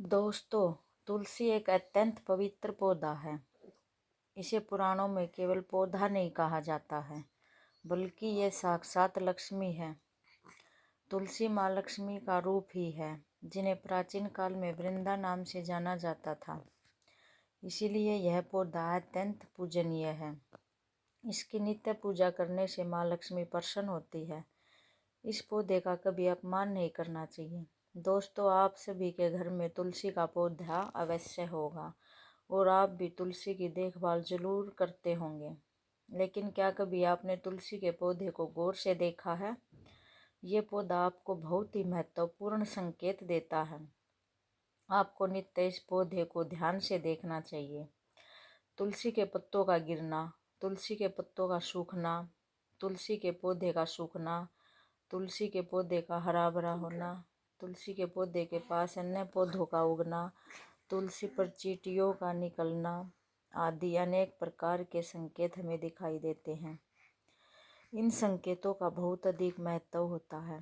दोस्तों, तुलसी एक अत्यंत पवित्र पौधा है। इसे पुराणों में केवल पौधा नहीं कहा जाता है, बल्कि ये साक्षात लक्ष्मी है। तुलसी माँ लक्ष्मी का रूप ही है, जिन्हें प्राचीन काल में वृंदा नाम से जाना जाता था। इसीलिए यह पौधा अत्यंत पूजनीय है। इसकी नित्य पूजा करने से माँ लक्ष्मी प्रसन्न होती है। इस पौधे का कभी अपमान नहीं करना चाहिए। दोस्तों, आप सभी के घर में तुलसी का पौधा अवश्य होगा और आप भी तुलसी की देखभाल जरूर करते होंगे। लेकिन क्या कभी आपने तुलसी के पौधे को गौर से देखा है? ये पौधा आपको बहुत ही महत्वपूर्ण संकेत देता है। आपको नित्य इस पौधे को ध्यान से देखना चाहिए। तुलसी के पत्तों का गिरना, तुलसी के पत्तों का सूखना, तुलसी के पौधे का सूखना, तुलसी के पौधे का हरा भरा होना, तुलसी के पौधे के पास अन्य पौधों का उगना, तुलसी पर चींटियों का निकलना आदि अनेक प्रकार के संकेत हमें दिखाई देते हैं। इन संकेतों का बहुत अधिक महत्व होता है।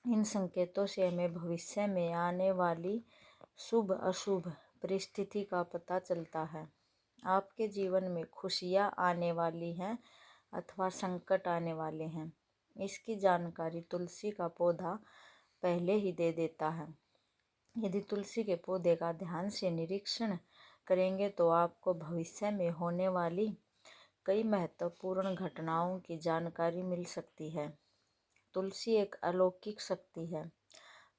इन संकेतों से हमें भविष्य में आने वाली शुभ अशुभ परिस्थिति का पता चलता है। आपके जीवन में खुशियाँ आने वाली हैं अथवा संकट आने वाले हैं, इसकी जानकारी तुलसी का पौधा पहले ही दे देता है। यदि तुलसी के पौधे का ध्यान से निरीक्षण करेंगे तो आपको भविष्य में होने वाली कई महत्वपूर्ण घटनाओं की जानकारी मिल सकती है। तुलसी एक अलौकिक शक्ति है।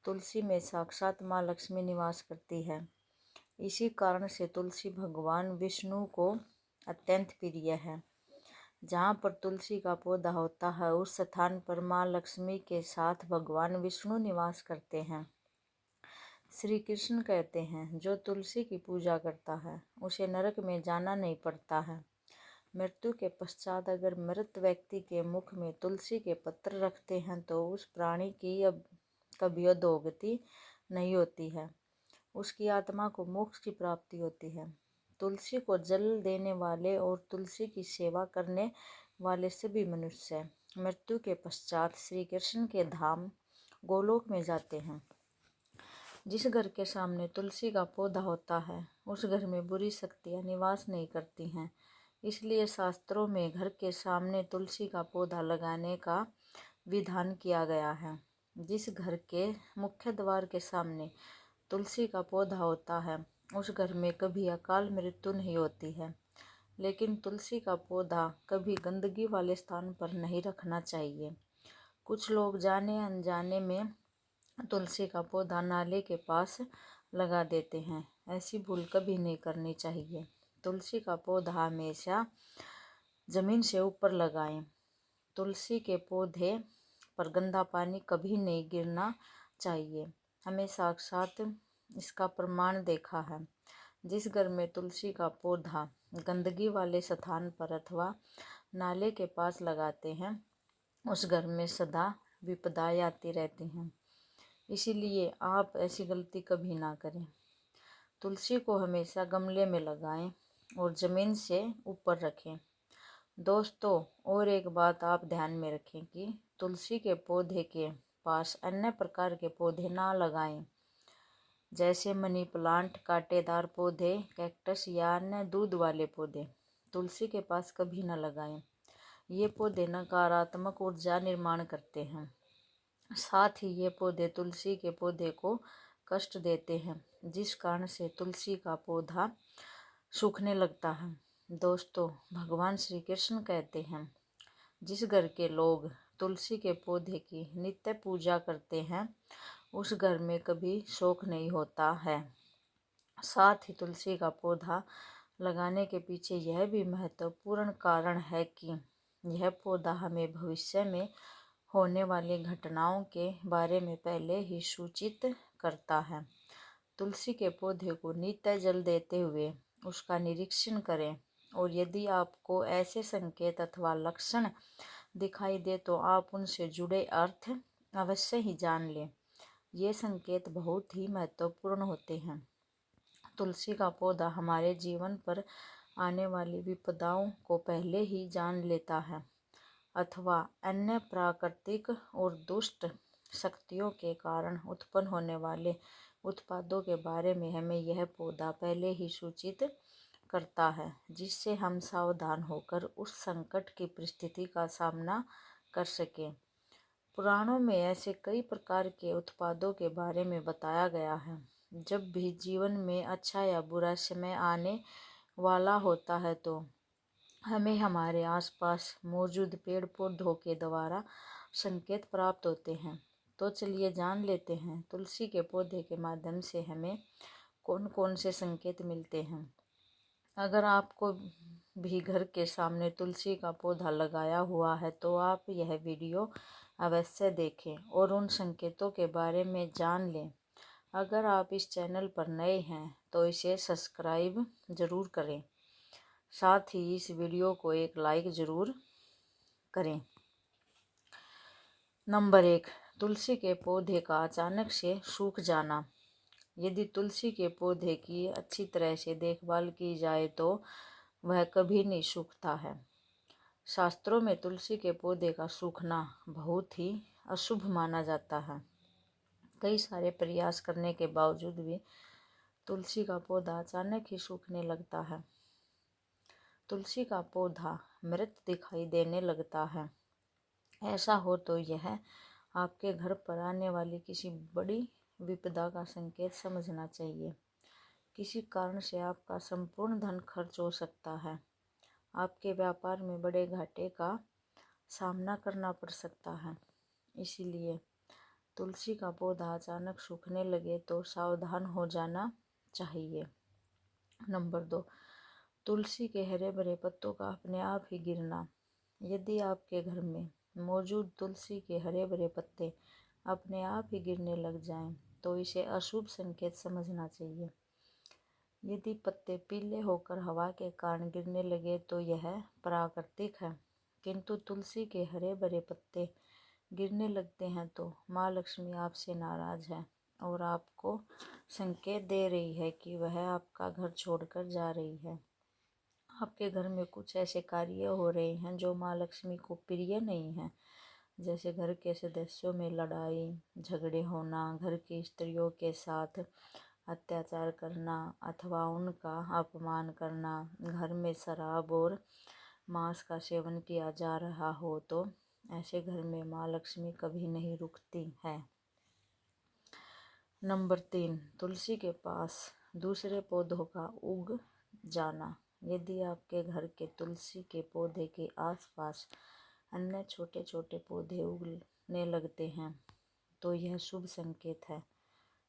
तुलसी में साक्षात माँ लक्ष्मी निवास करती है। इसी कारण से तुलसी भगवान विष्णु को अत्यंत प्रिय है। जहाँ पर तुलसी का पौधा होता है, उस स्थान पर माँ लक्ष्मी के साथ भगवान विष्णु निवास करते हैं। श्री कृष्ण कहते हैं, जो तुलसी की पूजा करता है उसे नरक में जाना नहीं पड़ता है। मृत्यु के पश्चात अगर मृत व्यक्ति के मुख में तुलसी के पत्र रखते हैं तो उस प्राणी की अब कभी अधोगति नहीं होती है। उसकी आत्मा को मोक्ष की प्राप्ति होती है। तुलसी को जल देने वाले और तुलसी की सेवा करने वाले सभी मनुष्य मृत्यु के पश्चात श्री कृष्ण के धाम गोलोक में जाते हैं। जिस घर के सामने तुलसी का पौधा होता है, उस घर में बुरी शक्तियाँ निवास नहीं करती हैं। इसलिए शास्त्रों में घर के सामने तुलसी का पौधा लगाने का विधान किया गया है। जिस घर के मुख्य द्वार के सामने तुलसी का पौधा होता है, उस घर में कभी अकाल मृत्यु नहीं होती है। लेकिन तुलसी का पौधा कभी गंदगी वाले स्थान पर नहीं रखना चाहिए। कुछ लोग जाने अनजाने में तुलसी का पौधा नाले के पास लगा देते हैं। ऐसी भूल कभी नहीं करनी चाहिए। तुलसी का पौधा हमेशा जमीन से ऊपर लगाएं। तुलसी के पौधे पर गंदा पानी कभी नहीं गिरना चाहिए। हमें साक्षात इसका प्रमाण देखा है। जिस घर में तुलसी का पौधा गंदगी वाले स्थान पर अथवा नाले के पास लगाते हैं, उस घर में सदा विपदाएं आती रहती हैं। इसीलिए आप ऐसी गलती कभी ना करें। तुलसी को हमेशा गमले में लगाएं और ज़मीन से ऊपर रखें। दोस्तों, और एक बात आप ध्यान में रखें कि तुलसी के पौधे के पास अन्य प्रकार के पौधे ना लगाएं, जैसे मनी प्लांट, कांटेदार पौधे, कैक्टस या अन्य दूध वाले पौधे तुलसी के पास कभी न लगाएं। ये पौधे नकारात्मक ऊर्जा निर्माण करते हैं। साथ ही ये पौधे तुलसी के पौधे को कष्ट देते हैं, जिस कारण से तुलसी का पौधा सूखने लगता है। दोस्तों, भगवान श्री कृष्ण कहते हैं, जिस घर के लोग तुलसी के पौधे की नित्य पूजा करते हैं, उस घर में कभी शोक नहीं होता है। साथ ही तुलसी का पौधा लगाने के पीछे यह भी महत्वपूर्ण कारण है कि यह पौधा हमें भविष्य में होने वाली घटनाओं के बारे में पहले ही सूचित करता है। तुलसी के पौधे को नित्य जल देते हुए उसका निरीक्षण करें और यदि आपको ऐसे संकेत अथवा लक्षण दिखाई दे तो आप उनसे जुड़े अर्थ अवश्य ही जान लें। ये संकेत बहुत ही महत्वपूर्ण होते हैं। तुलसी का पौधा हमारे जीवन पर आने वाली विपदाओं को पहले ही जान लेता है अथवा अन्य प्राकृतिक और दुष्ट शक्तियों के कारण उत्पन्न होने वाले उत्पादों के बारे में हमें यह पौधा पहले ही सूचित करता है, जिससे हम सावधान होकर उस संकट की परिस्थिति का सामना कर सकें। पुराणों में ऐसे कई प्रकार के उत्पादों के बारे में बताया गया है। जब भी जीवन में अच्छा या बुरा समय आने वाला होता है तो हमें हमारे आसपास मौजूद पेड़ पौधों के द्वारा संकेत प्राप्त होते हैं। तो चलिए जान लेते हैं तुलसी के पौधे के माध्यम से हमें कौन कौन से संकेत मिलते हैं। अगर आपको भी घर के सामने तुलसी का पौधा लगाया हुआ है तो आप यह वीडियो अवश्य देखें और उन संकेतों के बारे में जान लें। अगर आप इस चैनल पर नए हैं तो इसे सब्सक्राइब ज़रूर करें, साथ ही इस वीडियो को एक लाइक ज़रूर करें। नंबर 1, तुलसी के पौधे का अचानक से सूख जाना। यदि तुलसी के पौधे की अच्छी तरह से देखभाल की जाए तो वह कभी नहीं सूखता है। शास्त्रों में तुलसी के पौधे का सूखना बहुत ही अशुभ माना जाता है। कई सारे प्रयास करने के बावजूद भी तुलसी का पौधा अचानक ही सूखने लगता है। तुलसी का पौधा मृत दिखाई देने लगता है। ऐसा हो तो यह आपके घर पर आने वाली किसी बड़ी विपदा का संकेत समझना चाहिए। किसी कारण से आपका संपूर्ण धन खर्च हो सकता है। आपके व्यापार में बड़े घाटे का सामना करना पड़ सकता है। इसीलिए तुलसी का पौधा अचानक सूखने लगे तो सावधान हो जाना चाहिए। नंबर 2, तुलसी के हरे भरे पत्तों का अपने आप ही गिरना। यदि आपके घर में मौजूद तुलसी के हरे भरे पत्ते अपने आप ही गिरने लग जाएं, तो इसे अशुभ संकेत समझना चाहिए। यदि पत्ते पीले होकर हवा के कारण गिरने लगे तो यह प्राकृतिक है, किंतु तुलसी के हरे भरे पत्ते गिरने लगते हैं तो माँ लक्ष्मी आपसे नाराज है और आपको संकेत दे रही है कि वह आपका घर छोड़कर जा रही है। आपके घर में कुछ ऐसे कार्य हो रहे हैं जो माँ लक्ष्मी को प्रिय नहीं है, जैसे घर के सदस्यों में लड़ाई झगड़े होना, घर की स्त्रियों के साथ अत्याचार करना अथवा उनका अपमान करना, घर में शराब और मांस का सेवन किया जा रहा हो तो ऐसे घर में माँ लक्ष्मी कभी नहीं रुकती है। नंबर 3, तुलसी के पास दूसरे पौधों का उग जाना। यदि आपके घर के तुलसी के पौधे के आसपास अन्य छोटे छोटे पौधे उगने लगते हैं तो यह शुभ संकेत है।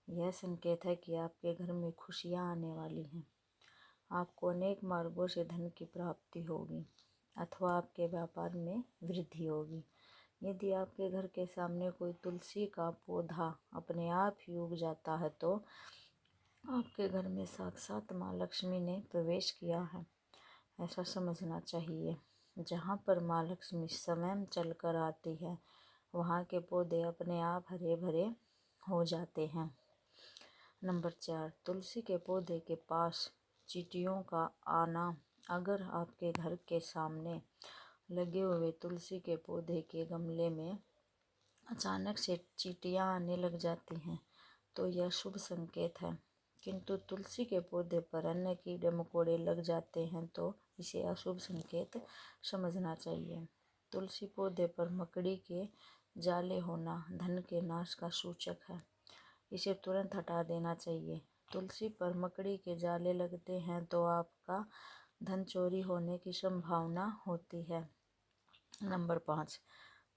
यह संकेत है कि आपके घर में खुशियाँ आने वाली हैं। आपको अनेक मार्गों से धन की प्राप्ति होगी अथवा आपके व्यापार में वृद्धि होगी। यदि आपके घर के सामने कोई तुलसी का पौधा अपने आप ही उग जाता है तो आपके घर में साक्षात माँ लक्ष्मी ने प्रवेश किया है, ऐसा समझना चाहिए। जहाँ पर माँ लक्ष्मी स्वयं चलकर आती है वहाँ के पौधे अपने आप हरे भरे हो जाते हैं। नंबर 4, तुलसी के पौधे के पास चींटियों का आना। अगर आपके घर के सामने लगे हुए तुलसी के पौधे के गमले में अचानक से चींटियाँ आने लग जाती हैं तो यह शुभ संकेत है, किंतु तुलसी के पौधे पर अन्य कीड़े मकोड़े लग जाते हैं तो इसे अशुभ संकेत समझना चाहिए। तुलसी पौधे पर मकड़ी के जाले होना धन के नाश का सूचक है, इसे तुरंत हटा देना चाहिए। तुलसी पर मकड़ी के जाले लगते हैं तो आपका धन चोरी होने की संभावना होती है। नंबर 5,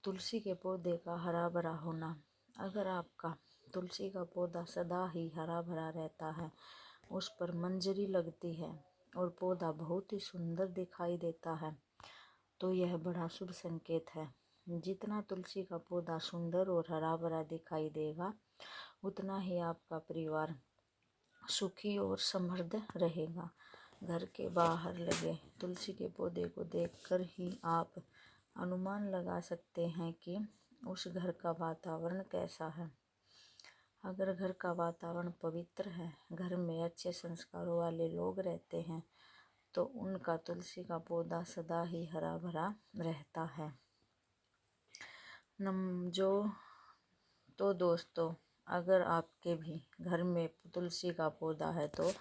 तुलसी के पौधे का हरा भरा होना। अगर आपका तुलसी का पौधा सदा ही हरा भरा रहता है, उस पर मंजरी लगती है और पौधा बहुत ही सुंदर दिखाई देता है तो यह बड़ा शुभ संकेत है। जितना तुलसी का पौधा सुंदर और हरा भरा दिखाई देगा उतना ही आपका परिवार सुखी और समृद्ध रहेगा। घर के बाहर लगे तुलसी के पौधे को देखकर ही आप अनुमान लगा सकते हैं कि उस घर का वातावरण कैसा है। अगर घर का वातावरण पवित्र है, घर में अच्छे संस्कारों वाले लोग रहते हैं तो उनका तुलसी का पौधा सदा ही हरा भरा रहता है। जो तो दोस्तों, अगर आपके भी घर में तुलसी का पौधा है तो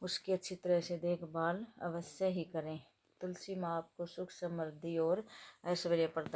उसकी अच्छी तरह से देखभाल अवश्य ही करें। तुलसी माँ आपको सुख समृद्धि और ऐश्वर्य प्रदान